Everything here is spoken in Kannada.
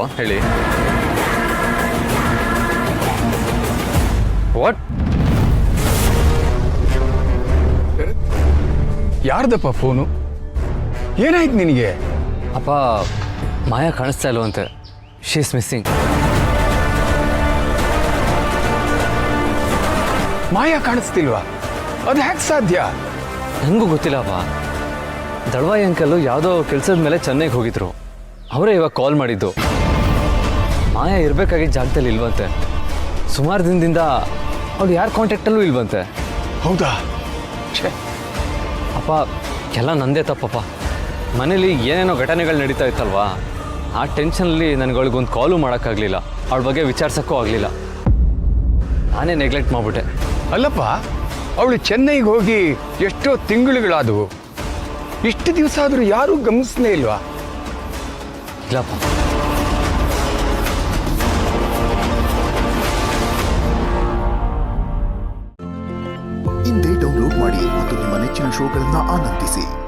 ಹೇಳಿ. ವಾಟ್? ಯಾರ್ದಪ್ಪ ಫೋನು? ಏನಾಯ್ತು ನಿನಗೆ? ಅಪ್ಪ, ಮಾಯಾ ಕಾಣಿಸ್ತಾ ಇಲ್ವಂತೆ. She is missing. ಮಾಯಾ ಕಾಣಿಸ್ತಿಲ್ವಾ? ಅದು ಹ್ಯಾಕ್ ಸಾಧ್ಯ? ನನಗೂ ಗೊತ್ತಿಲ್ಲಪ್ಪ. ದಳವಾಯಿ ಅಂಕಲ್ಲು ಯಾವುದೋ ಕೆಲಸದ ಮೇಲೆ ಚೆನ್ನೈಗೆ ಹೋಗಿದ್ರು. ಅವರೇ ಇವಾಗ ಕಾಲ್ ಮಾಡಿದ್ದು. ಮಾಯಾ ಇರಬೇಕಾಗಿದ್ದ ಜಾಗದಲ್ಲಿ ಇಲ್ವಂತೆ. ಸುಮಾರು ದಿನದಿಂದ ಅವ್ಳು ಯಾರ ಕಾಂಟ್ಯಾಕ್ಟಲ್ಲೂ ಇಲ್ವಂತೆ. ಹೌದಾ? ಛೇ, ಅಪ್ಪ, ಎಲ್ಲ ನಂದೇ ತಪ್ಪಪ್ಪ. ಮನೇಲಿ ಏನೇನೋ ಘಟನೆಗಳು ನಡೀತಾ ಇತ್ತಲ್ವಾ, ಆ ಟೆನ್ಷನಲ್ಲಿ ನನಗೆ ಅವಳಿಗೊಂದು ಕಾಲು ಮಾಡೋಕ್ಕಾಗಲಿಲ್ಲ. ಅವಳ ಬಗ್ಗೆ ವಿಚಾರಿಸೋಕ್ಕೂ ಆಗಲಿಲ್ಲ. ನಾನೇ ನೆಗ್ಲೆಕ್ಟ್ ಮಾಡಿಬಿಟ್ಟೆ. ಅಲ್ಲಪ್ಪ, ಅವಳು ಚೆನ್ನೈಗೆ ಹೋಗಿ ಎಷ್ಟೋ ತಿಂಗಳುಗಳಾದವು. ಇಷ್ಟು ದಿವಸ ಆದರೂ ಯಾರೂ ಗಮನಿಸಲೇ ಇಲ್ವಾ? ಇಲ್ಲಪ್ಪ. ಇಂದೇ ಡೌನ್ಲೋಡ್ ಮಾಡಿ ಮತ್ತು ನಿಮ್ಮ ನೆಚ್ಚಿನ ಶೋಗಳನ್ನು ಆನಂದಿಸಿ.